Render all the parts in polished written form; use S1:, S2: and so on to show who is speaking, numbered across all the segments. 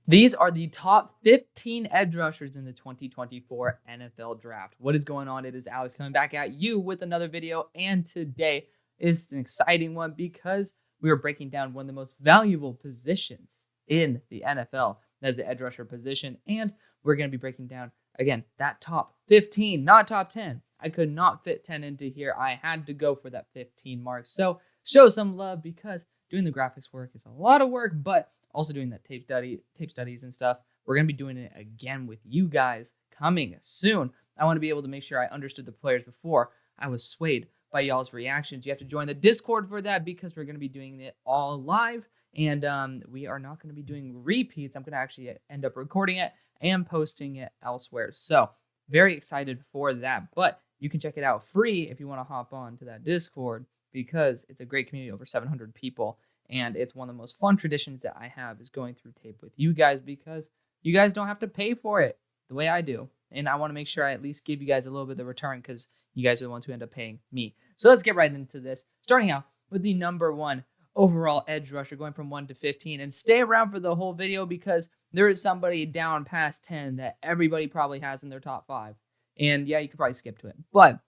S1: These are the top 15 edge rushers in the 2024 NFL Draft. What is going on? It is Alex coming back at you with another video, and today is an exciting one because we are breaking down one of the most valuable positions in the NFL. That's the edge rusher position, and we're going to be breaking down, again, that top 15, not top 10. I could not fit 10 into here. I had to go for that 15 mark. So show some love because doing the graphics work is a lot of work, but also doing that tape studies and stuff. We're going to be doing it again with you guys coming soon. I want to be able to make sure I understood the players before I was swayed by y'all's reactions. You have to join the Discord for that because we're going to be doing it all live. And we are not going to be doing repeats. I'm going to actually end up recording it and posting it elsewhere. So very excited for that. But you can check it out free if you want to hop on to that Discord because it's a great community, over 700 people. And it's one of the most fun traditions that I have is going through tape with you guys because you guys don't have to pay for it the way I do. And I want to make sure I at least give you guys a little bit of return because you guys are the ones who end up paying me. So let's get right into this. Starting out with the number 1 overall edge rusher, going from 1 to 15. And stay around for the whole video because there is somebody down past 10 that everybody probably has in their top 5. And yeah, you could probably skip to it. But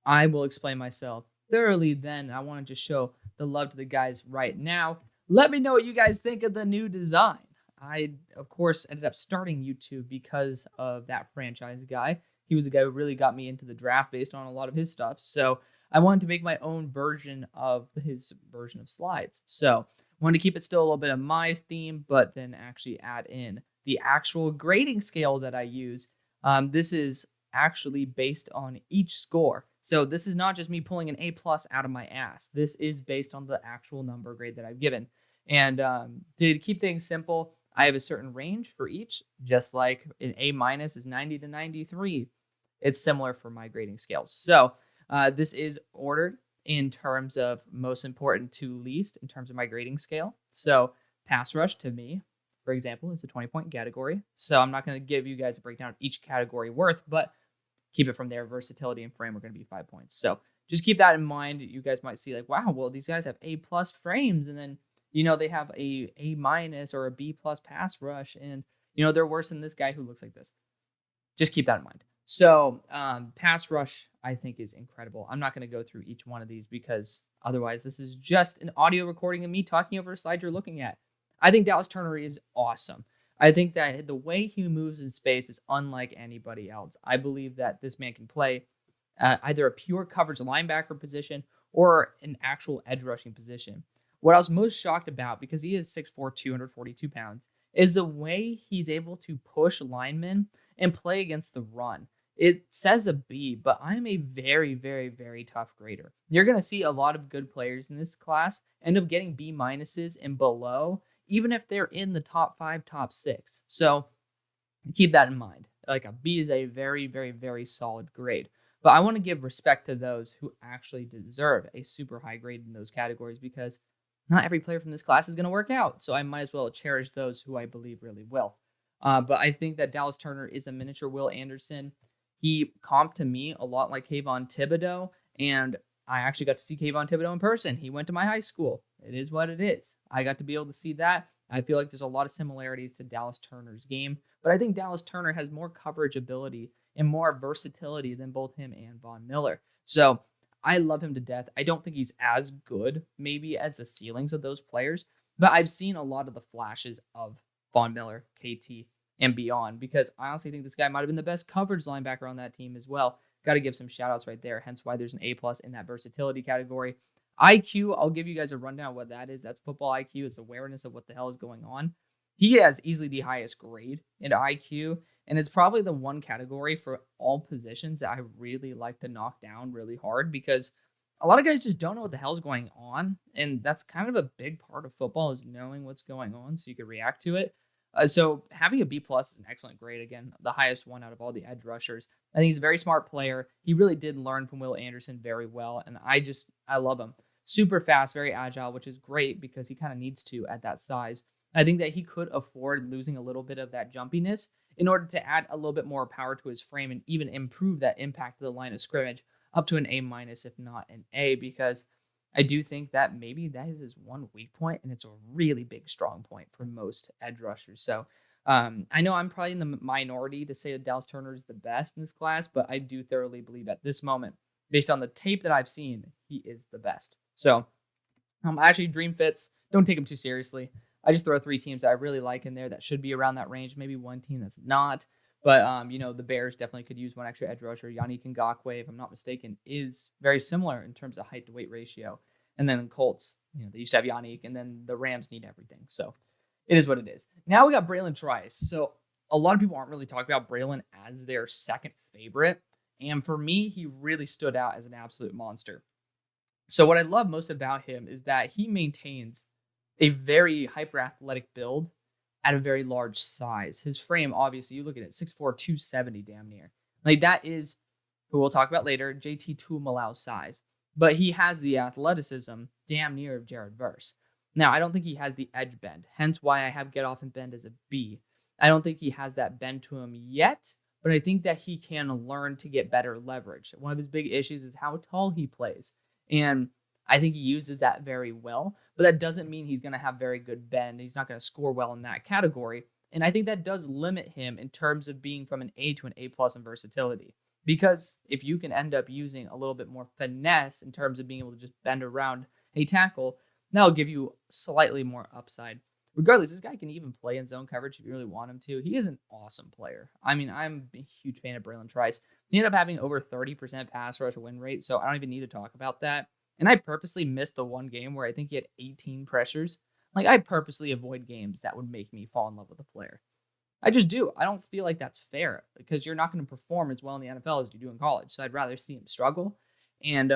S1: I will explain myself thoroughly then. I want to just show the love to the guys right now. Let me know what you guys think of the new design. I, of course, ended up starting YouTube because of that franchise guy. He was the guy who really got me into the draft based on a lot of his stuff. So I wanted to make my own version of his version of slides. So I wanted to keep it still a little bit of my theme, but then actually add in the actual grading scale that I use. This is actually based on each score. So this is not just me pulling an A+ out of my ass. This is based on the actual number grade that I've given. And to keep things simple, I have a certain range for each, just like an A- is 90 to 93. It's similar for my grading scales. So this is ordered in terms of most important to least in terms of my grading scale. So pass rush to me, for example, is a 20-point category. So I'm not going to give you guys a breakdown of each category worth, but keep it from there. Versatility and frame are going to be 5 points. So just keep that in mind. You guys might see like, wow, well, these guys have A+ frames. And then, they have a A- or a B+ pass rush. And, they're worse than this guy who looks like this. Just keep that in mind. So pass rush, I think, is incredible. I'm not going to go through each one of these because otherwise this is just an audio recording of me talking over a slide you're looking at. I think Dallas Turner is awesome. I think that the way he moves in space is unlike anybody else. I believe that this man can play either a pure coverage linebacker position or an actual edge rushing position. What I was most shocked about, because he is 6'4", 242 pounds, is the way he's able to push linemen and play against the run. It says a B, but I'm a very, very, very tough grader. You're going to see a lot of good players in this class end up getting B- and below, even if they're in the top 5, top 6. So keep that in mind. Like a B is a very, very, very solid grade. But I want to give respect to those who actually deserve a super high grade in those categories because not every player from this class is going to work out. So I might as well cherish those who I believe really will. But I think that Dallas Turner is a miniature Will Anderson. He comped to me a lot like Kayvon Thibodeau, and I actually got to see Kayvon Thibodeau in person. He went to my high school. It is what it is. I got to be able to see that. I feel like there's a lot of similarities to Dallas Turner's game, but I think Dallas Turner has more coverage ability and more versatility than both him and Von Miller. So I love him to death. I don't think he's as good maybe as the ceilings of those players, but I've seen a lot of the flashes of Von Miller, KT, and beyond because I honestly think this guy might have been the best coverage linebacker on that team as well. Got to give some shout outs right there, hence why there's an A+ in that versatility category. IQ, I'll give you guys a rundown of what that is. That's football IQ. It's awareness of what the hell is going on. He has easily the highest grade in IQ, and it's probably the one category for all positions that I really like to knock down really hard because a lot of guys just don't know what the hell's going on, and that's kind of a big part of football is knowing what's going on so you can react to it. So having a B+ is an excellent grade. Again, the highest one out of all the edge rushers. I think he's a very smart player. He really did learn from Will Anderson very well, and I love him. Super fast, very agile, which is great because he kind of needs to at that size. I think that he could afford losing a little bit of that jumpiness in order to add a little bit more power to his frame and even improve that impact of the line of scrimmage up to an A-, if not an A, because I do think that maybe that is his one weak point, and it's a really big strong point for most edge rushers. So I know I'm probably in the minority to say that Dallas Turner is the best in this class, but I do thoroughly believe at this moment, based on the tape that I've seen, he is the best. So actually, dream fits. Don't take them too seriously. I just throw 3 teams that I really like in there that should be around that range. Maybe one team that's not. But, the Bears definitely could use one extra edge rusher. Yannick Ngakoue, if I'm not mistaken, is very similar in terms of height to weight ratio. And then Colts, they used to have Yannick, and then the Rams need everything. So it is what it is. Now we got Braylon Trice. So a lot of people aren't really talking about Braylon as their second favorite. And for me, he really stood out as an absolute monster. So what I love most about him is that he maintains a very hyper-athletic build at a very large size. His frame, obviously, you look at it, 6'4", 270 damn near. Like, that is, who we'll talk about later, JT TUIMOLOAU size. But he has the athleticism damn near of Jared Verse. Now, I don't think he has the edge bend, hence why I have get off and bend as a B. I don't think he has that bend to him yet, but I think that he can learn to get better leverage. One of his big issues is how tall he plays. And I think he uses that very well, but that doesn't mean he's going to have very good bend. He's not going to score well in that category. And I think that does limit him in terms of being from an A to an A+ in versatility. Because if you can end up using a little bit more finesse in terms of being able to just bend around a tackle, that'll give you slightly more upside. Regardless, this guy can even play in zone coverage if you really want him to. He is an awesome player. I mean, I'm a huge fan of Braylon Trice. He ended up having over 30% pass rush win rate, so I don't even need to talk about that. And I purposely missed the one game where I think he had 18 pressures. Like, I purposely avoid games that would make me fall in love with a player. I just do. I don't feel like that's fair because you're not going to perform as well in the NFL as you do in college. So I'd rather see him struggle. And,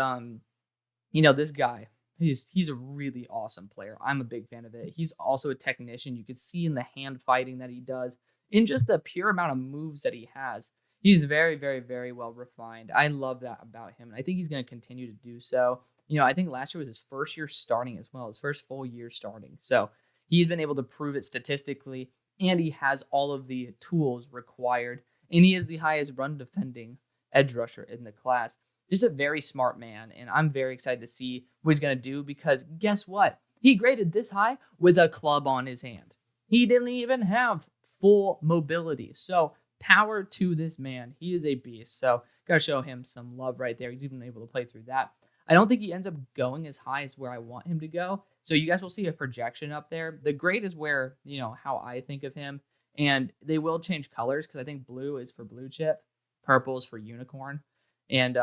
S1: this guy, he's a really awesome player. I'm a big fan of it. He's also a technician. You can see in the hand fighting that he does, in just the pure amount of moves that he has. He's very, very, very well refined. I love that about him. And I think he's going to continue to do so. I think last year was his first year starting as well, his first full year starting. So he's been able to prove it statistically, and he has all of the tools required, and he is the highest run defending edge rusher in the class. Just a very smart man, and I'm very excited to see what he's going to do because guess what? He graded this high with a club on his hand. He didn't even have full mobility. So power to this man. He is a beast. So got to show him some love right there. He's even able to play through that. I don't think he ends up going as high as where I want him to go. So you guys will see a projection up there. The grade is where, how I think of him. And they will change colors because I think blue is for blue chip, purple is for unicorn, and,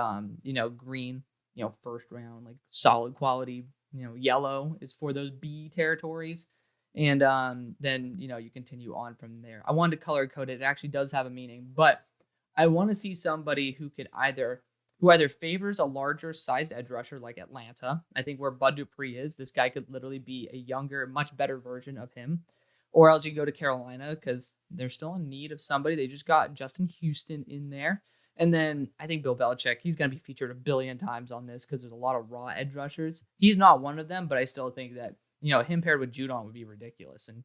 S1: green, first round, like solid quality, yellow is for those B territories. And then, you continue on from there. I wanted to color code it. It actually does have a meaning, but I want to see somebody who either favors a larger sized edge rusher like Atlanta. I think where Bud Dupree is, this guy could literally be a younger, much better version of him. Or else you go to Carolina because they're still in need of somebody. They just got Justin Houston in there. And then I think Bill Belichick, he's going to be featured a billion times on this because there's a lot of raw edge rushers. He's not one of them, but I still think that, him paired with Judon would be ridiculous. And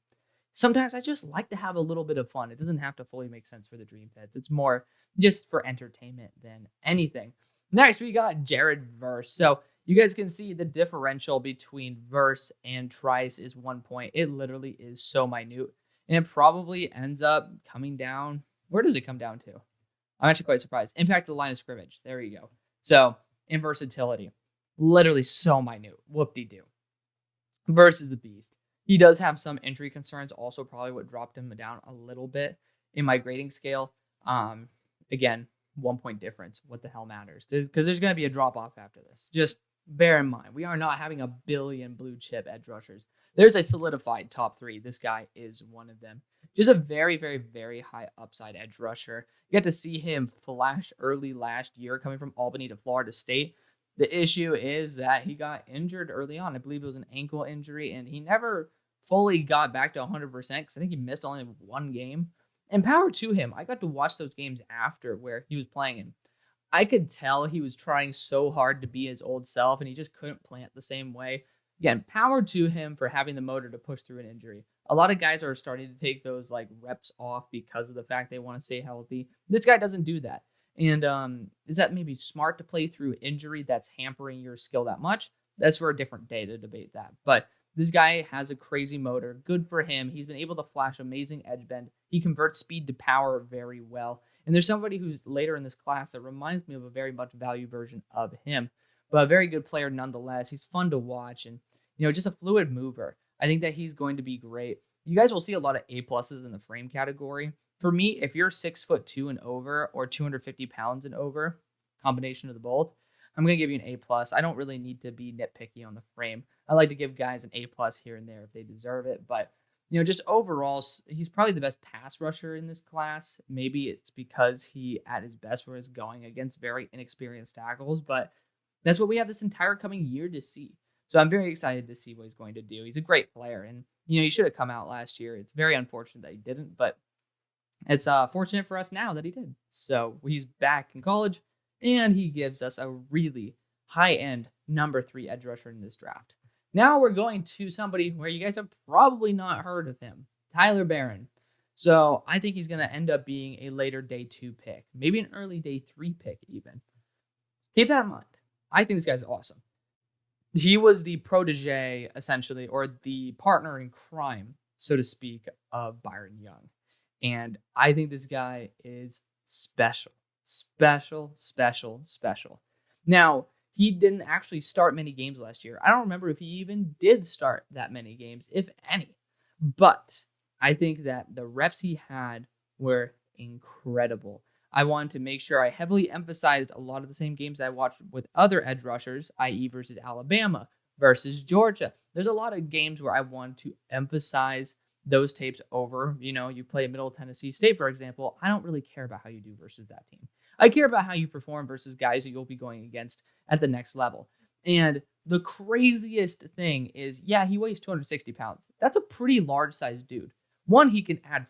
S1: sometimes I just like to have a little bit of fun. It doesn't have to fully make sense for the dream pets. It's more just for entertainment than anything. Next, we got Jared Verse. So you guys can see the differential between Verse and Trice is 1 point. It literally is so minute. And it probably ends up coming down. Where does it come down to? I'm actually quite surprised. Impact of the line of scrimmage. There you go. So, in versatility. Literally so minute. Whoop-de-doo. Verse is the beast. He does have some injury concerns. Also, probably what dropped him down a little bit in my grading scale. Again, 1 point difference. What the hell matters? Because there's going to be a drop off after this. Just bear in mind, we are not having a billion blue chip edge rushers. There's a solidified top 3. This guy is one of them. Just a very, very, very high upside edge rusher. You got to see him flash early last year coming from Albany to Florida State. The issue is that he got injured early on. I believe it was an ankle injury, and he never fully got back to 100% because I think he missed only 1 game. And power to him. I got to watch those games after where he was playing, and I could tell he was trying so hard to be his old self, and he just couldn't plant the same way. Again, power to him for having the motor to push through an injury. A lot of guys are starting to take those reps off because of the fact they want to stay healthy. This guy doesn't do that. And is that maybe smart to play through injury that's hampering your skill that much? that's for a different day to debate that. But this guy has a crazy motor. Good for him. He's been able to flash amazing edge bend. He converts speed to power very well. And there's somebody who's later in this class that reminds me of a very much value version of him, but a very good player nonetheless. He's fun to watch and, just a fluid mover. I think that he's going to be great. You guys will see a lot of A pluses in the frame category. For me, if you're 6'2" and over or 250 pounds and over, combination of the both, I'm going to give you an A plus. I don't really need to be nitpicky on the frame. I like to give guys an A plus here and there if they deserve it. But, just overall, he's probably the best pass rusher in this class. Maybe it's because he, at his best, was going against very inexperienced tackles. But that's what we have this entire coming year to see. So I'm very excited to see what he's going to do. He's a great player. And, he should have come out last year. It's very unfortunate that he didn't. But it's fortunate for us now that he did. So he's back in college. And he gives us a really high-end number 3 edge rusher in this draft. Now we're going to somebody where you guys have probably not heard of him, Tyler Barron. So I think he's going to end up being a later day 2 pick, maybe an early day 3 pick even. Keep that in mind. I think this guy's awesome. He was the protege, essentially, or the partner in crime, so to speak, of Byron Young. And I think this guy is special. Special. Now, he didn't actually start many games last year. I don't remember if he even did start that many games, if any. But I think that the reps he had were incredible. I wanted to make sure I heavily emphasized a lot of the same games I watched with other edge rushers, i.e. versus Alabama, versus Georgia. There's a lot of games where I want to emphasize those tapes over. You play Middle Tennessee State, for example. I don't really care about how you do versus that team. I care about how you perform versus guys who you'll be going against at the next level. And the craziest thing is, he weighs 260 pounds. That's a pretty large-sized dude. One, he can add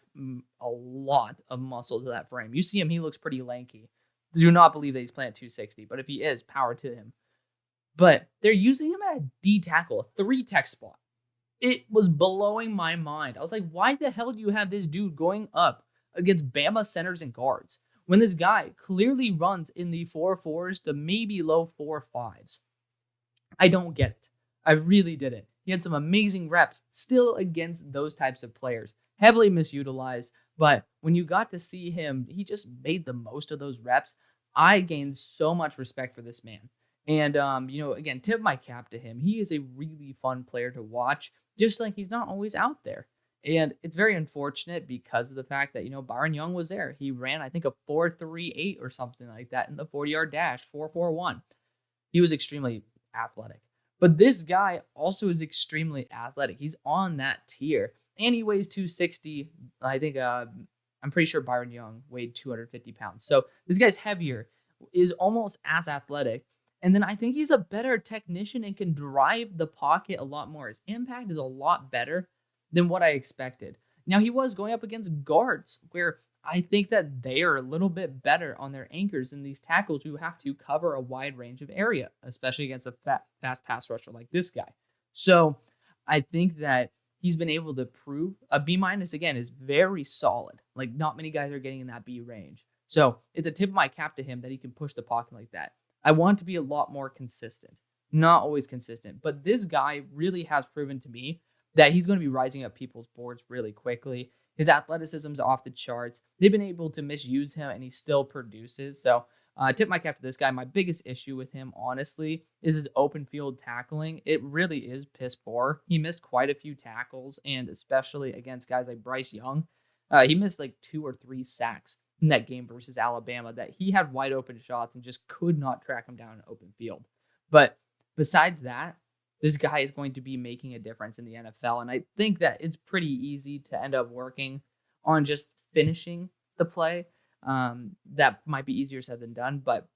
S1: a lot of muscle to that frame. You see him, he looks pretty lanky. Do not believe that he's playing at 260, but if he is, power to him. But they're using him at a D tackle, a 3-tech spot. It was blowing my mind. I was like, why the hell do you have this dude going up against Bama centers and guards when this guy clearly runs in the 4.4s to maybe low 4.5s? I don't get it. I really didn't. He had some amazing reps still against those types of players. Heavily misutilized, but when you got to see him, he just made the most of those reps. I gained so much respect for this man. And, again, tip my cap to him. He is a really fun player to watch, just like he's not always out there. And it's very unfortunate because of the fact that, Byron Young was there. He ran, I think, a 4.38 or something like that in the 40-yard dash, 4.41. He was extremely athletic. But this guy also is extremely athletic. He's on that tier. And he weighs 260. I think, I'm pretty sure Byron Young weighed 250 pounds. So this guy's heavier, is almost as athletic. And then I think he's a better technician and can drive the pocket a lot more. His impact is a lot better than what I expected. Now, he was going up against guards where I think that they are a little bit better on their anchors than these tackles who have to cover a wide range of area, especially against a fast pass rusher like this guy. So I think that he's been able to prove a B- again is very solid. Like, not many guys are getting in that B range. So it's a tip of my cap to him that he can push the pocket like that. I want to be a lot more consistent. Not always consistent, but this guy really has proven to me that he's going to be rising up people's boards really quickly. His athleticism's off the charts. They've been able to misuse him, and he still produces. So tip my cap to this guy. My biggest issue with him, honestly, is his open field tackling. It really is piss poor. He missed quite a few tackles, and especially against guys like Bryce Young. He missed like 2 or 3 sacks in that game versus Alabama that he had wide open shots and just could not track him down in open field. But besides that, this guy is going to be making a difference in the NFL. And I think that it's pretty easy to end up working on just finishing the play. That might be easier said than done. But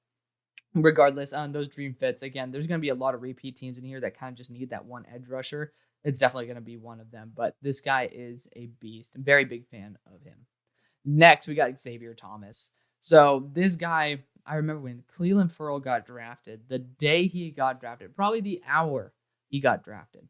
S1: regardless, on those dream fits, again, there's going to be a lot of repeat teams in here that kind of just need that one edge rusher. It's definitely going to be one of them. But this guy is a beast. I'm a very big fan of him. Next, we got Xavier Thomas. So this guy, I remember when Clelin Ferrell got drafted, the day he got drafted, probably the hour he got drafted,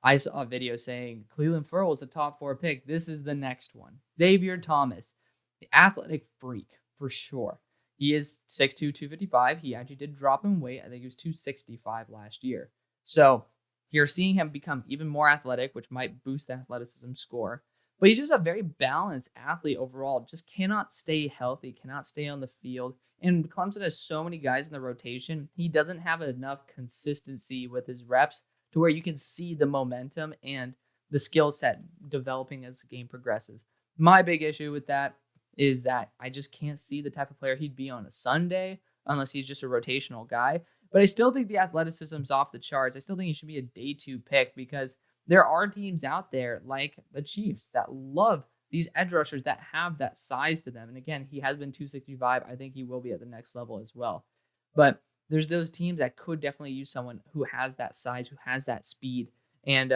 S1: I saw a video saying Clelin Ferrell is a top 4 pick. This is the next one. Xavier Thomas, the athletic freak for sure. He is 6'2", 255. He actually did drop in weight. I think he was 265 last year. So you're seeing him become even more athletic, which might boost the athleticism score. But he's just a very balanced athlete overall. Just cannot stay healthy, cannot stay on the field. And Clemson has so many guys in the rotation. He doesn't have enough consistency with his reps to where you can see the momentum and the skill set developing as the game progresses. My big issue with that is that I just can't see the type of player he'd be on a Sunday unless he's just a rotational guy. But I still think the athleticism's off the charts. I still think he should be a day 2 pick because there are teams out there like the Chiefs that love these edge rushers that have that size to them. And again, he has been 265. I think he will be at the next level as well. But there's those teams that could definitely use someone who has that size, who has that speed. And,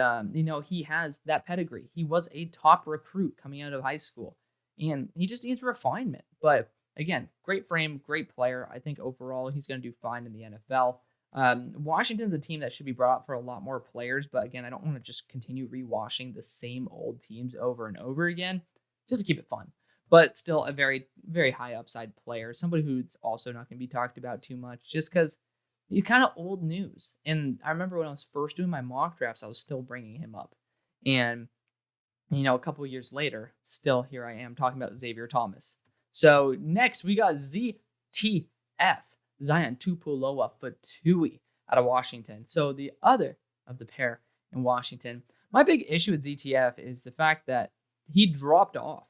S1: he has that pedigree. He was a top recruit coming out of high school. And he just needs refinement. But again, great frame, great player. I think overall he's going to do fine in the NFL. Washington's a team that should be brought up for a lot more players. But again, I don't want to just continue rewashing the same old teams over and over again, just to keep it fun. But still a very, very high upside player. Somebody who's also not going to be talked about too much just because he's kind of old news. And I remember when I was first doing my mock drafts, I was still bringing him up. And, a couple of years later, still here I am talking about Xavier Thomas. So next we got ZTF, Zion TUPUOLA-FETUI out of Washington. So the other of the pair in Washington. My big issue with ZTF is the fact that he dropped off.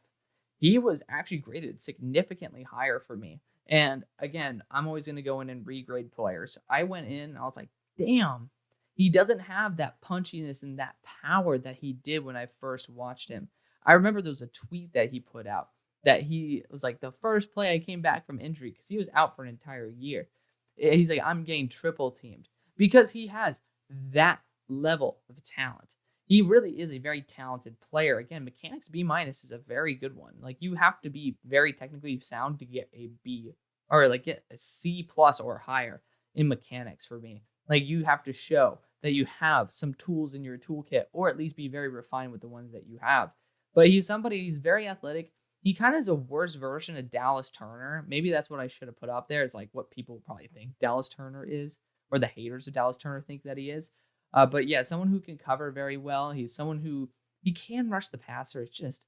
S1: He was actually graded significantly higher for me. And again, I'm always going to go in and regrade players. I went in and I was like, damn, he doesn't have that punchiness and that power that he did when I first watched him. I remember there was a tweet that he put out that he was like, the first play I came back from injury because he was out for an entire year. He's like, I'm getting triple teamed because he has that level of talent. He really is a very talented player. Again, mechanics B- is a very good one. Like you have to be very technically sound to get a B or like get a C+ or higher in mechanics for me. Like you have to show that you have some tools in your toolkit or at least be very refined with the ones that you have. But he's very athletic. He kind of is a worse version of Dallas Turner. Maybe that's what I should have put up there is like what people probably think Dallas Turner is or the haters of Dallas Turner think that he is. But yeah, someone who can cover very well. He's someone who he can rush the passer. It's just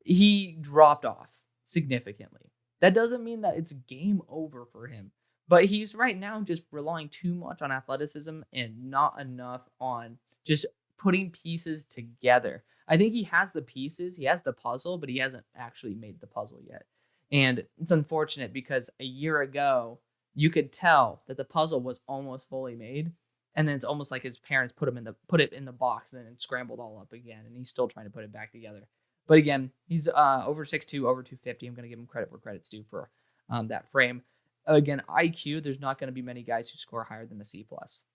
S1: he dropped off significantly. That doesn't mean that it's game over for him. But he's right now just relying too much on athleticism and not enough on just putting pieces together. I think he has the pieces, he has the puzzle, but he hasn't actually made the puzzle yet. And it's unfortunate because a year ago, you could tell that the puzzle was almost fully made. And then it's almost like his parents put it in the box and then it scrambled all up again. And he's still trying to put it back together. But again, he's over 6'2", over 250. I'm going to give him credit where credit's due for that frame. Again, IQ, there's not going to be many guys who score higher than a C+.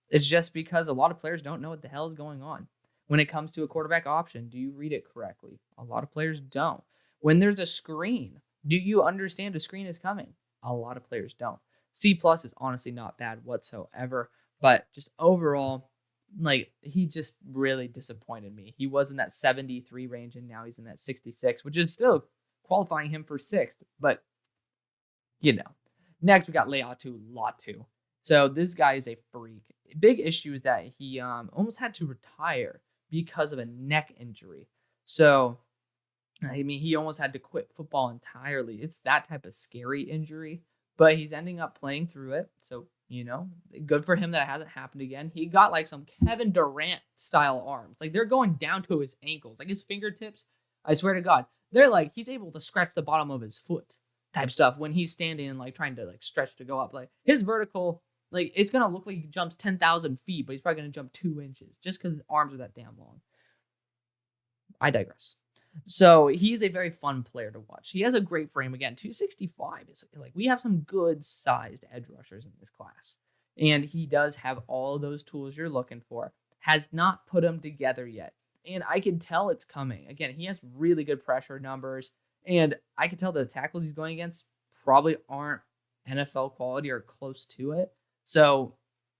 S1: It's just because a lot of players don't know what the hell is going on. When it comes to a quarterback option, do you read it correctly? A lot of players don't. When there's a screen, do you understand a screen is coming? A lot of players don't. C+ is honestly not bad whatsoever, but just overall, like he just really disappointed me. He was in that 73 range and now he's in that 66, which is still qualifying him for 6th, but Next, we got LAIATU. So this guy is a freak. Big issue is that he almost had to retire because of a neck injury. So, he almost had to quit football entirely. It's that type of scary injury, but he's ending up playing through it. So, good for him that it hasn't happened again. He got like some Kevin Durant style arms. Like they're going down to his ankles. Like his fingertips, I swear to God, they're like, he's able to scratch the bottom of his foot. Type stuff when he's standing and like trying to like stretch to go up. Like his vertical, like it's gonna look like he jumps 10,000 feet, but he's probably gonna jump 2 inches just because his arms are that damn long. I digress. So he's a very fun player to watch. He has a great frame. Again, 265 is like we have some good sized edge rushers in this class, and he does have all of those tools you're looking for. Has not put them together yet, and I can tell it's coming. Again, he has really good pressure numbers. And I can tell the tackles he's going against probably aren't NFL quality or close to it. So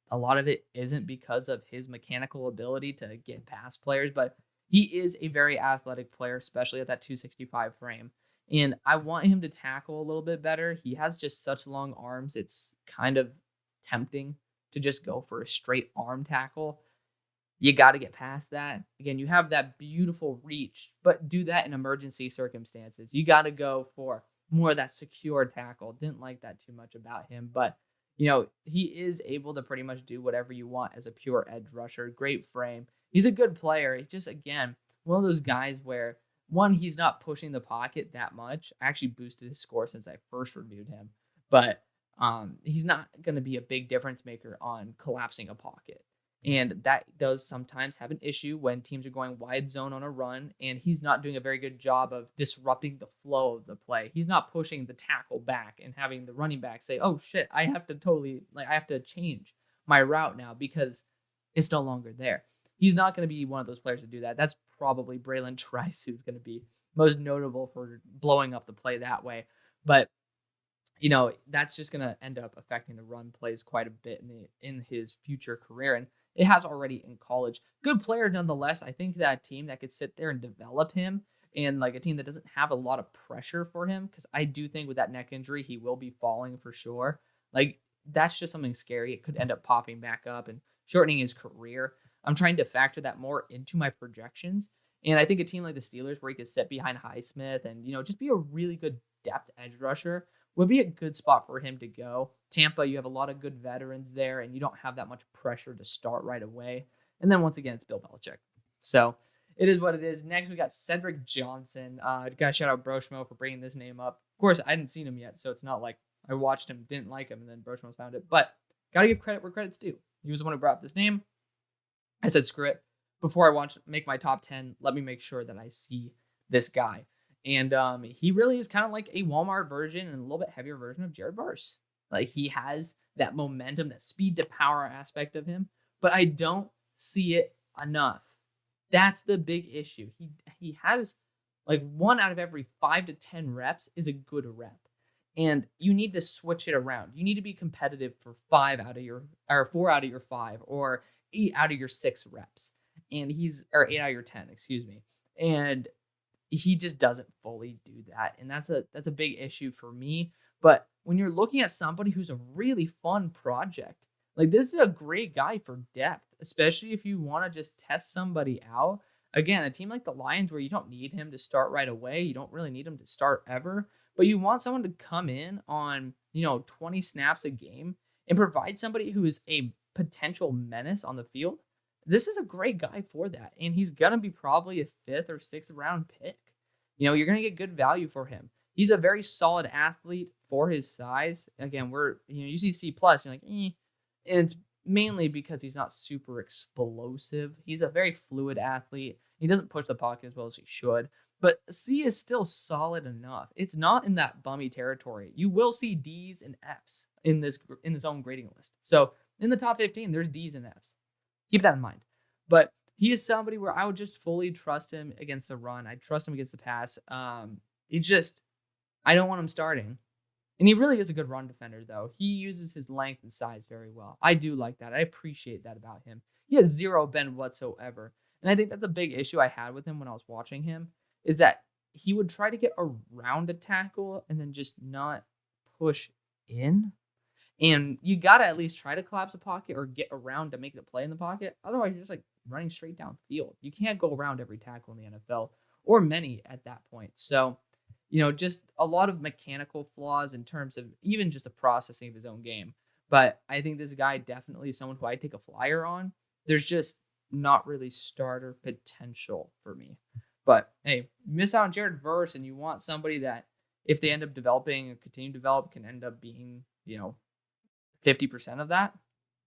S1: a lot of it isn't because of his mechanical ability to get past players, but he is a very athletic player, especially at that 265 frame. And I want him to tackle a little bit better. He has just such long arms. It's kind of tempting to just go for a straight arm tackle. You got to get past that. Again, you have that beautiful reach, but do that in emergency circumstances. You got to go for more of that secure tackle. Didn't like that too much about him, but he is able to pretty much do whatever you want as a pure edge rusher. Great frame. He's a good player. He's just, again, one of those guys where, one, he's not pushing the pocket that much. I actually boosted his score since I first reviewed him, but he's not going to be a big difference maker on collapsing a pocket. And that does sometimes have an issue when teams are going wide zone on a run, and he's not doing a very good job of disrupting the flow of the play. He's not pushing the tackle back and having the running back say, oh shit, I have to change my route now because it's no longer there. He's not going to be one of those players to do that. That's probably Braylon Trice, who's going to be most notable for blowing up the play that way. But that's just going to end up affecting the run plays quite a bit in his future career. And it has already in college. Good player nonetheless. I think that a team that could sit there and develop him, and like a team that doesn't have a lot of pressure for him, because I do think with that neck injury, he will be falling for sure. Like, that's just something scary. It could end up popping back up and shortening his career. I'm trying to factor that more into my projections. And I think a team like the Steelers, where he could sit behind Highsmith and, just be a really good depth edge rusher, would be a good spot for him to go. Tampa, you have a lot of good veterans there, and you don't have that much pressure to start right away. And then once again, it's Bill Belichick. So it is what it is. Next, we got Cedric Johnson. Got to shout out Broshmo for bringing this name up. Of course, I hadn't seen him yet, so it's not like I watched him, didn't like him, and then Broshmo's found it. But got to give credit where credit's due. He was the one who brought up this name. I said, screw it. Before I make my top 10, let me make sure that I see this guy. And he really is kind of like a Walmart version and a little bit heavier version of Jared Verse. Like, he has that momentum, that speed to power aspect of him, but I don't see it enough. That's the big issue. He has like 1 out of every 5 to 10 reps is a good rep. And you need to switch it around. You need to be competitive for 4 out of your 5 or 8 out of your 6 reps. And 8 out of your 10, excuse me. And he just doesn't fully do that. And that's a big issue for me. But when you're looking at somebody who's a really fun project, like, this is a great guy for depth, especially if you want to just test somebody out. Again, a team like the Lions, where you don't need him to start right away. You don't really need him to start ever. But you want someone to come in on, 20 snaps a game and provide somebody who is a potential menace on the field. This is a great guy for that. And he's going to be probably a 5th or 6th round pick. You're going to get good value for him. He's a very solid athlete for his size. Again, you see C+, you're like, eh. And it's mainly because he's not super explosive. He's a very fluid athlete. He doesn't push the pocket as well as he should. But C is still solid enough. It's not in that bummy territory. You will see D's and F's in this own grading list. So in the top 15, there's D's and F's. Keep that in mind. But he is somebody where I would just fully trust him against the run. I trust him against the pass. I don't want him starting. And he really is a good run defender, though. He uses his length and size very well. I do like that. I appreciate that about him. He has zero bend whatsoever. And I think that's a big issue I had with him when I was watching him, is that he would try to get around a tackle and then just not push in. And you got to at least try to collapse a pocket or get around to make the play in the pocket. Otherwise, you're just like running straight downfield. You can't go around every tackle in the NFL, or many at that point. So, just a lot of mechanical flaws in terms of even just the processing of his own game. But I think this guy definitely is someone who I'd take a flyer on. There's just not really starter potential for me. But hey, you miss out on Jared Verse, and you want somebody that, if they end up developing and continue to develop, can end up being, 50% of that.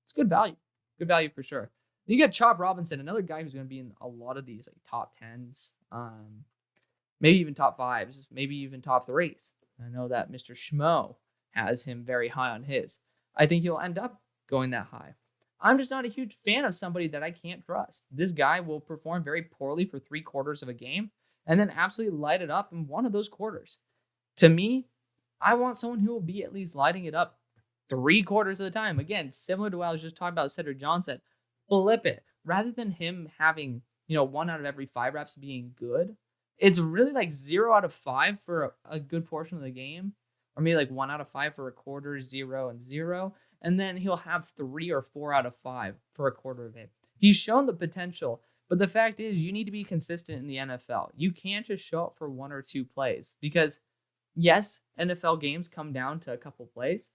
S1: It's good value. Good value for sure. You got Chop Robinson, another guy who's going to be in a lot of these like top 10s, maybe even top 5s, maybe even top 3s. I know that Mr. Schmo has him very high on his. I think he'll end up going that high. I'm just not a huge fan of somebody that I can't trust. This guy will perform very poorly for 3/4 of a game and then absolutely light it up in one of those quarters. To me, I want someone who will be at least lighting it up 3/4 of the time. Again, similar to what I was just talking about Cedric Johnson. Flip it. Rather than him having, 1 out of every 5 reps being good, it's really like 0 out of 5 for a good portion of the game. Or maybe like 1 out of 5 for a quarter, 0 and 0. and then he'll have 3 or 4 out of 5 for a quarter of it. He's shown the potential, but the fact is you need to be consistent in the NFL. You can't just show up for 1 or 2 plays because, yes, NFL games come down to a couple plays,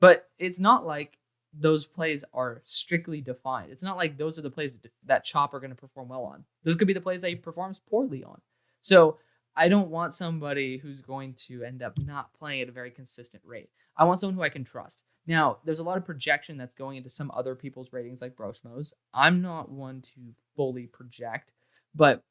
S1: but it's not like those plays are strictly defined. It's not like those are the plays that Chop are going to perform well on. Those could be the plays that he performs poorly on. So I don't want somebody who's going to end up not playing at a very consistent rate. I want someone who I can trust. Now, there's a lot of projection that's going into some other people's ratings like Broshmo's. I'm not one to fully project, but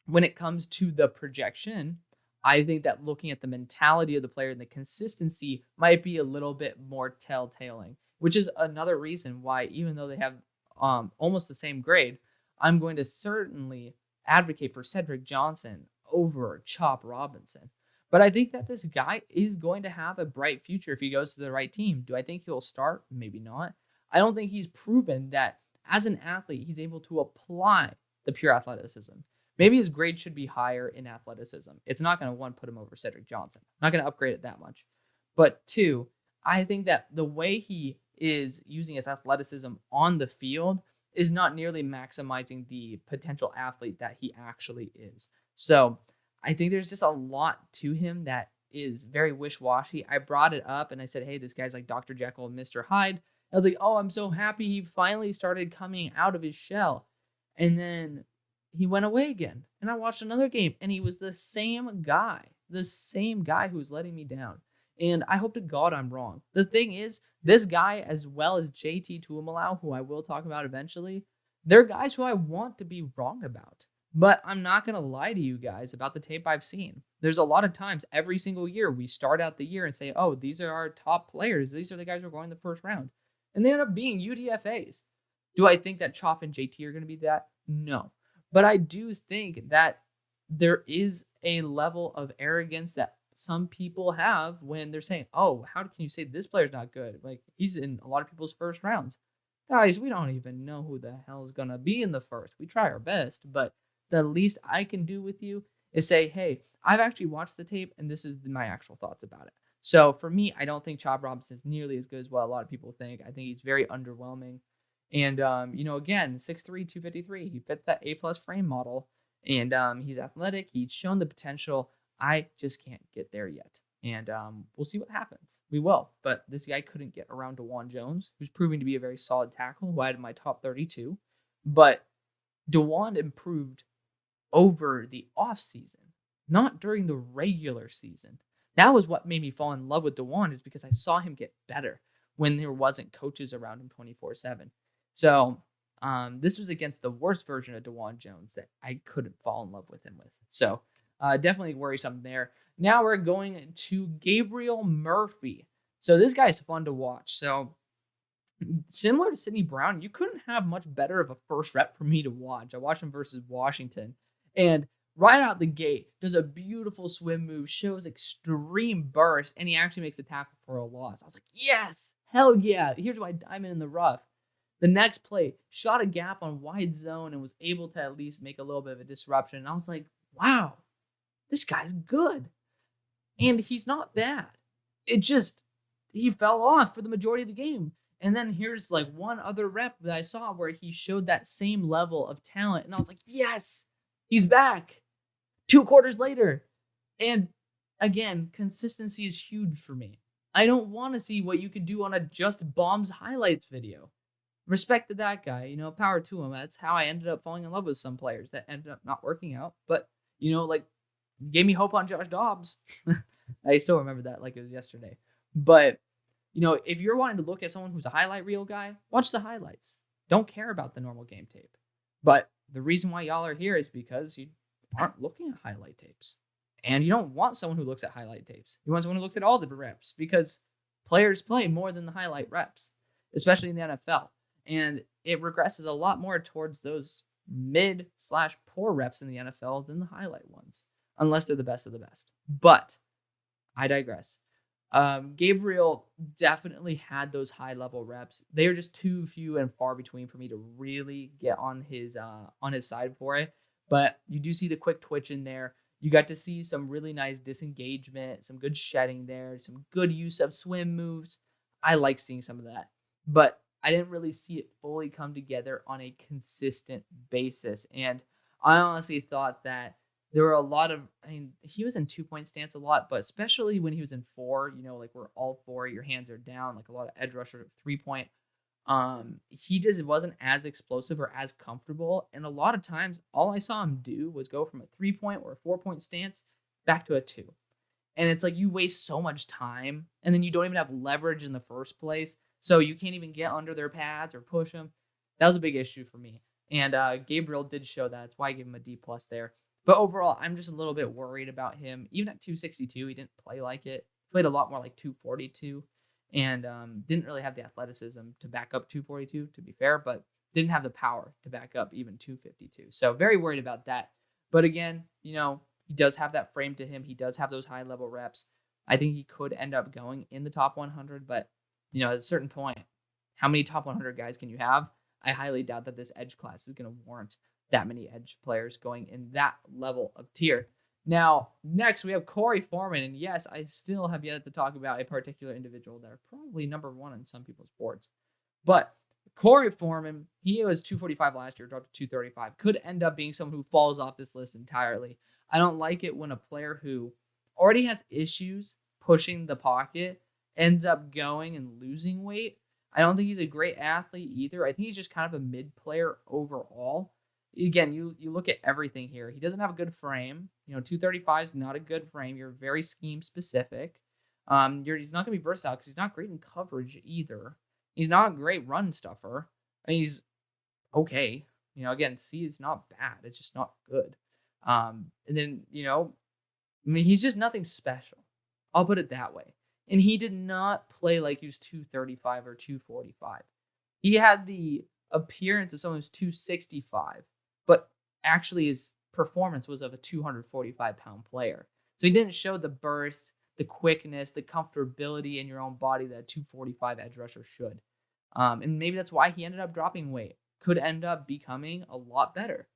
S1: when it comes to the projection, I think that looking at the mentality of the player and the consistency might be a little bit more telltaling, which is another reason why, even though they have almost the same grade, I'm going to certainly advocate for Cedric Johnson over Chop Robinson. But I think that this guy is going to have a bright future if he goes to the right team. Do I think he'll start? Maybe not. I don't think he's proven that as an athlete, he's able to apply the pure athleticism. Maybe his grade should be higher in athleticism. It's not going to, 1, put him over Cedric Johnson. Not going to upgrade it that much. But 2, I think that the way he is using his athleticism on the field is not nearly maximizing the potential athlete that he actually is. So I think there's just a lot to him that is very wish-washy. I brought it up and I said, hey, this guy's like Dr. Jekyll and Mr. Hyde. I was like, oh, I'm so happy he finally started coming out of his shell. And then he went away again. And I watched another game and he was the same guy who was letting me down. And I hope to God I'm wrong. The thing is, this guy, as well as JT Tuimoloau, who I will talk about eventually, they're guys who I want to be wrong about. But I'm not going to lie to you guys about the tape I've seen. There's a lot of times every single year we start out the year and say, oh, these are our top players. These are the guys who are going in the first round. And they end up being UDFAs. Do I think that Chop and JT are going to be that? No. But I do think that there is a level of arrogance that some people have when they're saying, oh, how can you say this player's not good? Like, he's in a lot of people's first rounds. Guys, we don't even know who the hell is going to be in the first. We try our best, but the least I can do with you is say, hey, I've actually watched the tape and this is my actual thoughts about it. So for me, I don't think Chop Robinson is nearly as good as what a lot of people think. I think he's very underwhelming. And, again, 6'3", 253. He fit that A+ frame model. And he's athletic. He's shown the potential. I just can't get there yet. And we'll see what happens. We will. But this guy couldn't get around DeJuan Jones, who's proving to be a very solid tackle, who I had in my top 32. But DeJuan improved over the offseason, not during the regular season. That was what made me fall in love with DeJuan, is because I saw him get better when there wasn't coaches around him 24/7. So this was against the worst version of DeJuan Jones that I couldn't fall in love with him with. So definitely worrisome there. Now we're going to Gabriel Murphy. So this guy's fun to watch. So similar to Sidney Brown, you couldn't have much better of a first rep for me to watch. I watched him versus Washington. And right out the gate, does a beautiful swim move, shows extreme burst, and he actually makes a tackle for a loss. I was like, yes, hell yeah. Here's my diamond in the rough. The next play, shot a gap on wide zone and was able to at least make a little bit of a disruption. And I was like, wow, this guy's good. And he's not bad. He fell off for the majority of the game. And then here's like one other rep that I saw where he showed that same level of talent. And I was like, yes, he's back 2 quarters later. And again, consistency is huge for me. I don't want to see what you can do on a Just Bombs highlights video. Respect to that guy, power to him. That's how I ended up falling in love with some players that ended up not working out. But, gave me hope on Josh Dobbs. I still remember that like it was yesterday. But, if you're wanting to look at someone who's a highlight reel guy, watch the highlights. Don't care about the normal game tape. But the reason why y'all are here is because you aren't looking at highlight tapes. And you don't want someone who looks at highlight tapes. You want someone who looks at all the reps, because players play more than the highlight reps, especially in the NFL. And it regresses a lot more towards those mid/poor reps in the NFL than the highlight ones, unless they're the best of the best. But I digress. Gabriel definitely had those high-level reps. They are just too few and far between for me to really get on his side for it. But you do see the quick twitch in there. You got to see some really nice disengagement, some good shedding there, some good use of swim moves. I like seeing some of that, but I didn't really see it fully come together on a consistent basis. And I honestly thought that there were a lot of, I mean, he was in 2 point stance a lot, but especially when he was in four, like we're all four, your hands are down, like a lot of edge rusher 3 point. He just wasn't as explosive or as comfortable. And a lot of times, all I saw him do was go from a 3 point or a 4 point stance back to a two. And it's like you waste so much time, and then you don't even have leverage in the first place. So you can't even get under their pads or push them. That was a big issue for me. And Gabriel did show that. That's why I gave him a D+ there. But overall, I'm just a little bit worried about him. Even at 262, he didn't play like it. He played a lot more like 242, and didn't really have the athleticism to back up 242, to be fair, but didn't have the power to back up even 252. So very worried about that. But again, he does have that frame to him. He does have those high-level reps. I think he could end up going in the top 100, but, at a certain point, how many top 100 guys can you have? I highly doubt that this edge class is going to warrant that many edge players going in that level of tier. Now, next, we have Korey Foreman, and yes, I still have yet to talk about a particular individual that are probably number one in some people's boards. But Korey Foreman, he was 245 last year, dropped to 235. Could end up being someone who falls off this list entirely. I don't like it when a player who already has issues pushing the pocket ends up going and losing weight. I don't think he's a great athlete either. I think he's just kind of a mid player overall. Again, you look at everything here. He doesn't have a good frame. 235 is not a good frame. You're very scheme specific. He's not going to be versatile because he's not great in coverage either. He's not a great run stuffer. I mean, he's okay. Again, C is not bad. It's just not good. And then, he's just nothing special. I'll put it that way. And he did not play like he was 235 or 245. He had the appearance of someone who's 265, but actually his performance was of a 245-pound player. So he didn't show the burst, the quickness, the comfortability in your own body that a 245 edge rusher should. And maybe that's why he ended up dropping weight. Could end up becoming a lot better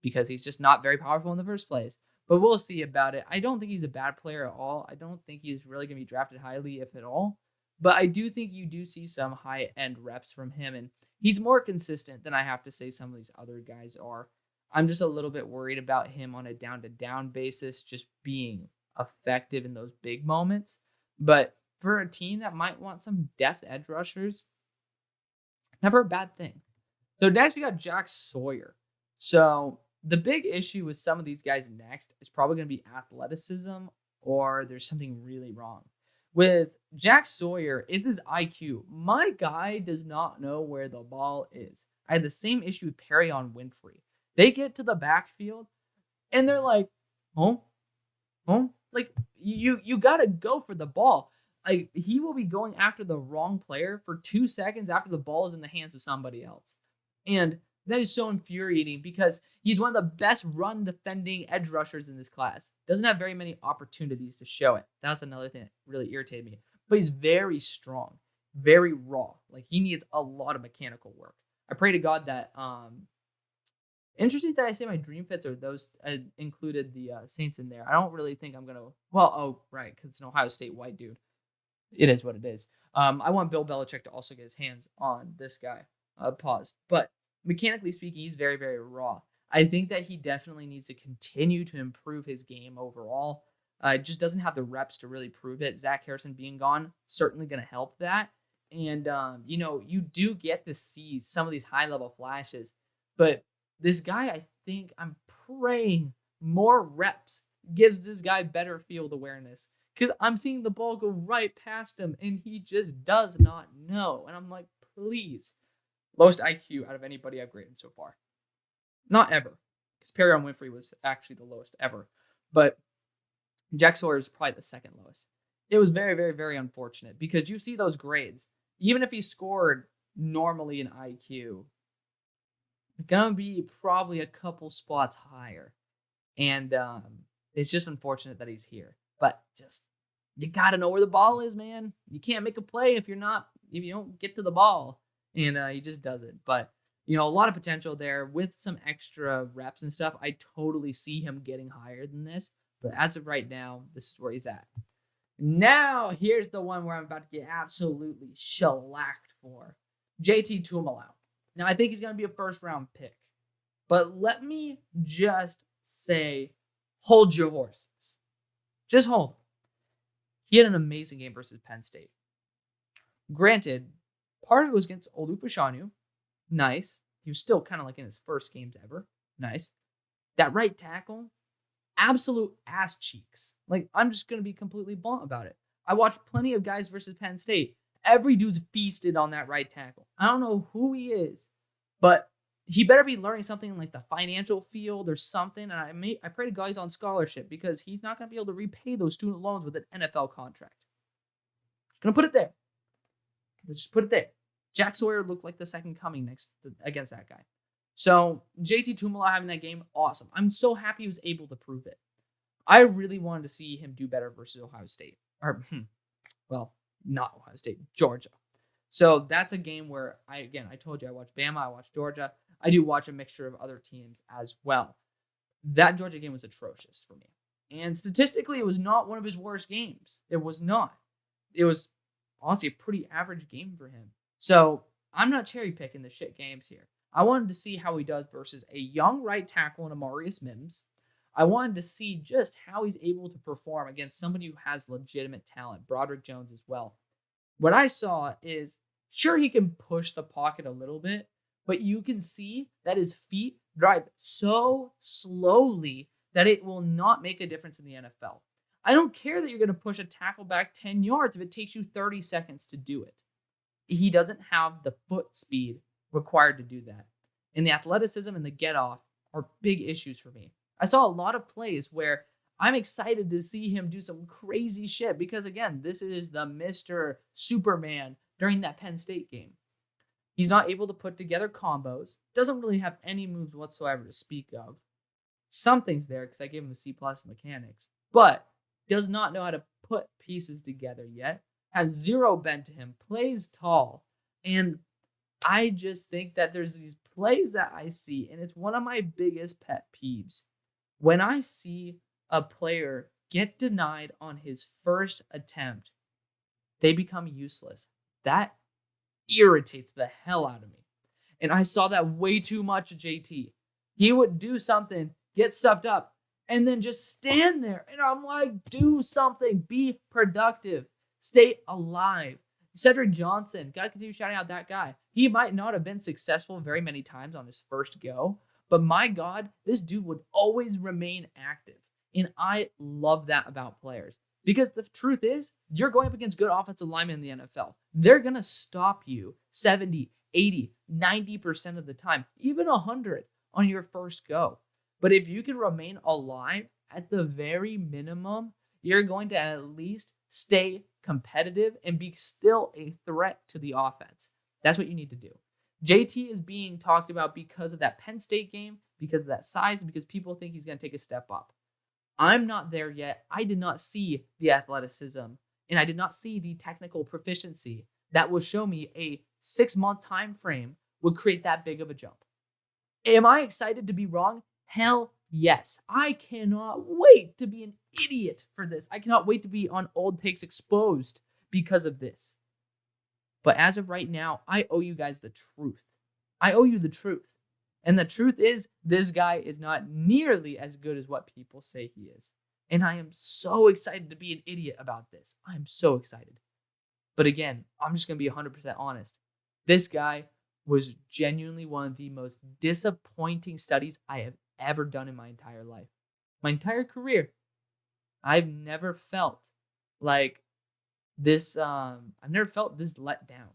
S1: because he's just not very powerful in the first place. But we'll see about it. I don't think he's a bad player at all. I don't think he's really going to be drafted highly, if at all. But I do think you do see some high-end reps from him, and he's more consistent than I have to say some of these other guys are. I'm just a little bit worried about him on a down-to-down basis, just being effective in those big moments. But for a team that might want some depth edge rushers, never a bad thing. So next we got Jack Sawyer. So the big issue with some of these guys next is probably going to be athleticism, or there's something really wrong. With Jack Sawyer, it's his IQ. My guy does not know where the ball is. I had the same issue with Perrion Winfrey. They get to the backfield, and they're like, oh, like you gotta go for the ball. Like he will be going after the wrong player for 2 seconds after the ball is in the hands of somebody else, and that is so infuriating because he's one of the best run defending edge rushers in this class. Doesn't have very many opportunities to show it. That's another thing that really irritated me. But he's very strong, very raw. Like he needs a lot of mechanical work. I pray to God that. Interesting that I say my dream fits are those included the Saints in there. I don't really think I'm gonna. Well, oh right, because it's an Ohio State white dude. It is what it is. I want Bill Belichick to also get his hands on this guy. Pause. But mechanically speaking, he's very, very raw. I think that he definitely needs to continue to improve his game overall. Just doesn't have the reps to really prove it. Zach Harrison being gone, certainly going to help that. And, you do get to see some of these high-level flashes. But this guy, I'm praying more reps gives this guy better field awareness. Because I'm seeing the ball go right past him, and he just does not know. And I'm like, please. Lowest IQ out of anybody I've graded so far. Not ever. Because Perrion Winfrey was actually the lowest ever. But Jack Sawyer is probably the second lowest. It was very, very, very unfortunate. Because you see those grades. Even if he scored normally in IQ, it's going to be probably a couple spots higher. And it's just unfortunate that he's here. But just, you got to know where the ball is, man. You can't make a play if you don't get to the ball. And he just does it. But, a lot of potential there with some extra reps and stuff. I totally see him getting higher than this. But as of right now, this is where he's at. Now, here's the one where I'm about to get absolutely shellacked for. JT TUIMOLOAU. Now, I think he's going to be a first-round pick. But let me just say, hold your horses. Just hold them. He had an amazing game versus Penn State. Granted, part of it was against Olu Fashanu. Nice. He was still kind of like in his first games ever. Nice. That right tackle, absolute ass cheeks. Like, I'm just going to be completely blunt about it. I watched plenty of guys versus Penn State. Every dude's feasted on that right tackle. I don't know who he is, but he better be learning something in like the financial field or something. And I pray to God he's on scholarship because he's not going to be able to repay those student loans with an NFL contract. Just going to put it there. Let's just put it there. Jack Sawyer looked like the second coming against that guy. So JT TUIMOLOAU having that game, awesome. I'm so happy he was able to prove it. I really wanted to see him do better versus Ohio State. Well, not Ohio State, Georgia. So that's a game where I told you I watch Bama, I watch Georgia. I do watch a mixture of other teams as well. That Georgia game was atrocious for me. And statistically, it was not one of his worst games. It was not. It was honestly a pretty average game for him. So I'm not cherry picking the shit games here. I wanted to see how he does versus a young right tackle in Amarius Mims. I wanted to see just how he's able to perform against somebody who has legitimate talent, Broderick Jones as well. What I saw is, sure, he can push the pocket a little bit, but you can see that his feet drive so slowly that it will not make a difference in the NFL. I don't care that you're going to push a tackle back 10 yards if it takes you 30 seconds to do it. He doesn't have the foot speed required to do that. And the athleticism and the get off are big issues for me. I saw a lot of plays where I'm excited to see him do some crazy shit because, again, this is the Mr. Superman during that Penn State game. He's not able to put together combos, doesn't really have any moves whatsoever to speak of. Something's there because I gave him a C+ mechanics, but does not know how to put pieces together yet, has zero bend to him, plays tall, and I just think that there's these plays that I see, and it's one of my biggest pet peeves. When I see a player get denied on his first attempt, they become useless. That irritates the hell out of me. And I saw that way too much at JT. He would do something, get stuffed up, and then just stand there. And I'm like, do something. Be productive. Stay alive. Cedric Johnson, gotta continue shouting out that guy. He might not have been successful very many times on his first go, but my God, this dude would always remain active. And I love that about players. Because the truth is, you're going up against good offensive linemen in the NFL. They're going to stop you 70, 80, 90% of the time, even 100 on your first go. But if you can remain alive at the very minimum, you're going to at least stay competitive and be still a threat to the offense. That's what you need to do. JT is being talked about because of that Penn State game, because of that size, because people think he's going to take a step up. I'm not there yet. I did not see the athleticism, and I did not see the technical proficiency that will show me a 6-month time frame would create that big of a jump. Am I excited to be wrong? Hell yes. I cannot wait to be an idiot for this. I cannot wait to be on Old Takes Exposed because of this. But as of right now, I owe you guys the truth. I owe you the truth. And the truth is, this guy is not nearly as good as what people say he is. And I am so excited to be an idiot about this. I'm so excited. But again, I'm just going to be 100% honest. This guy was genuinely one of the most disappointing studies I have ever done in my entire life. My entire career. I've never felt like this, I've never felt this let down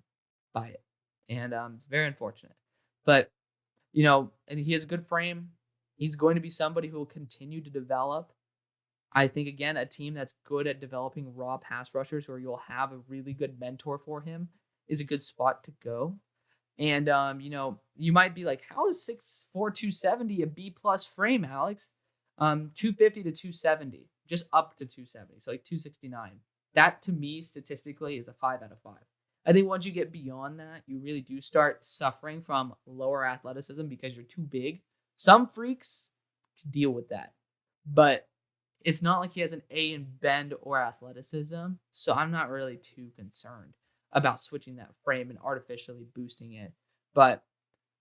S1: by it. And it's very unfortunate. But and he has a good frame. He's going to be somebody who will continue to develop. I think, again, a team that's good at developing raw pass rushers where you'll have a really good mentor for him is a good spot to go. And, you might be like, how is 6'4", 270 a B+ frame, Alex? 250 to 270, just up to 270, so like 269. That, to me, statistically, is a 5 out of 5. I think once you get beyond that, you really do start suffering from lower athleticism because you're too big. Some freaks can deal with that, but it's not like he has an A in bend or athleticism, so I'm not really too concerned about switching that frame and artificially boosting it. But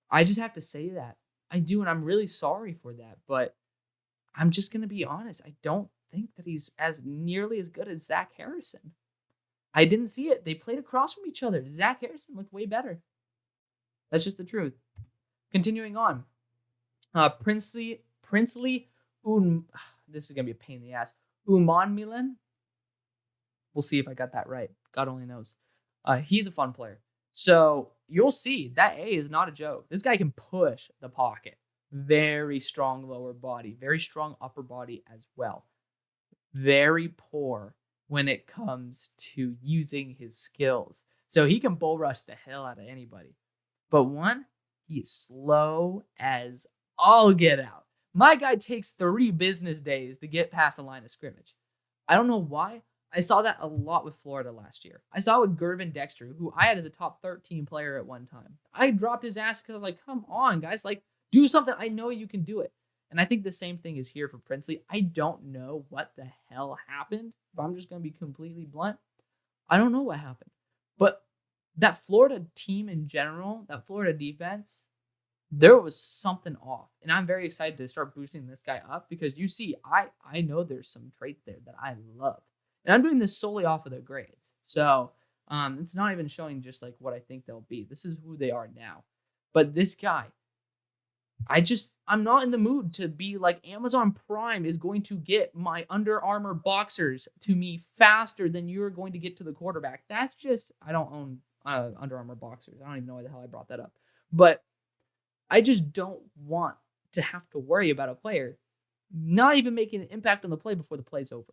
S1: I just have to say that. I do, and I'm really sorry for that. But I'm just going to be honest. I don't think that he's as nearly as good as Zach Harrison. I didn't see it. They played across from each other. Zach Harrison looked way better. That's just the truth. Continuing on. Princely, this is going to be a pain in the ass. UMANMIEL. We'll see if I got that right. God only knows. He's a fun player. So you'll see that A is not a joke. This guy can push the pocket. Very strong lower body. Very strong upper body as well. Very poor when it comes to using his skills. So he can bull rush the hell out of anybody. But one, he is slow as all get out. My guy takes 3 business days to get past the line of scrimmage. I don't know why. I saw that a lot with Florida last year. I saw it with Gervin Dexter, who I had as a top 13 player at one time. I dropped his ass because I was like, come on, guys. Like, do something. I know you can do it. And I think the same thing is here for Princely. I don't know what the hell happened. If I'm just going to be completely blunt, I don't know what happened. But that Florida team in general, that Florida defense, there was something off. And I'm very excited to start boosting this guy up because you see, I know there's some traits there that I love. And I'm doing this solely off of their grades. So it's not even showing just like what I think they'll be. This is who they are now. But this guy, I'm not in the mood to be like Amazon Prime is going to get my Under Armour boxers to me faster than you're going to get to the quarterback. That's just, I don't own Under Armour boxers. I don't even know why the hell I brought that up. But I just don't want to have to worry about a player not even making an impact on the play before the play's over.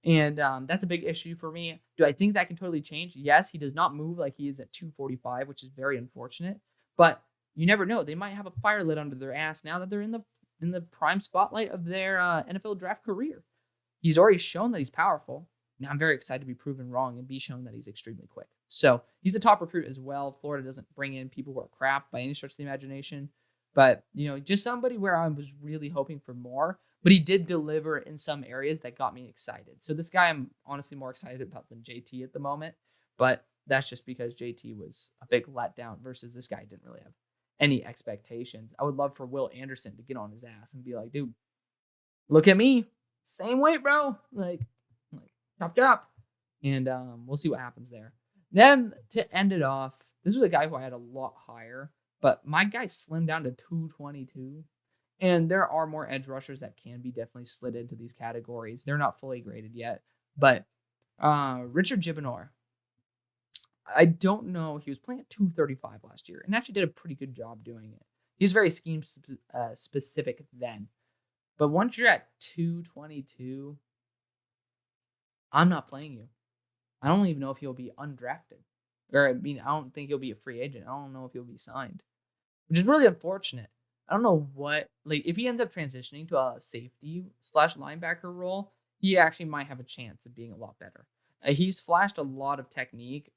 S1: And that's a big issue for me. Do I think that can totally change? Yes, he does not move like he is at 245, which is very unfortunate. But you never know. They might have a fire lit under their ass now that they're in the prime spotlight of their NFL draft career. He's already shown that he's powerful. Now I'm very excited to be proven wrong and be shown that he's extremely quick. So he's a top recruit as well. Florida doesn't bring in people who are crap by any stretch of the imagination. But, just somebody where I was really hoping for more. But he did deliver in some areas that got me excited. So this guy I'm honestly more excited about than JT at the moment. But that's just because JT was a big letdown versus this guy didn't really have any expectations. I would love for Will Anderson to get on his ass and be like, dude, look at me. Same weight, bro. Like chop. And we'll see what happens there. Then to end it off, this was a guy who I had a lot higher. But my guy slimmed down to 222. And there are more edge rushers that can be definitely slid into these categories. They're not fully graded yet. But Richard Gibonor, I don't know. He was playing at 235 last year and actually did a pretty good job doing it. He was very scheme specific then. But once you're at 222, I'm not playing you. I don't even know if he'll be undrafted. Or, I don't think he'll be a free agent. I don't know if he'll be signed. Which is really unfortunate. I don't know if he ends up transitioning to a safety / linebacker role, he actually might have a chance of being a lot better. He's flashed a lot of technique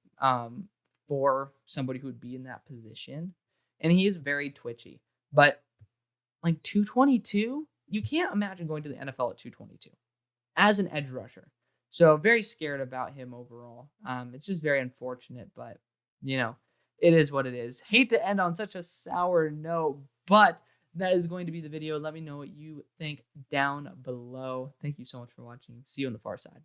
S1: for somebody who would be in that position, and he is very twitchy. But 222, you can't imagine going to the NFL at 222 as an edge rusher. So very scared about him overall. It's just very unfortunate, but it is what it is. Hate to end on such a sour note, but that is going to be the video. Let me know what you think down below. Thank you so much for watching. See you on the far side.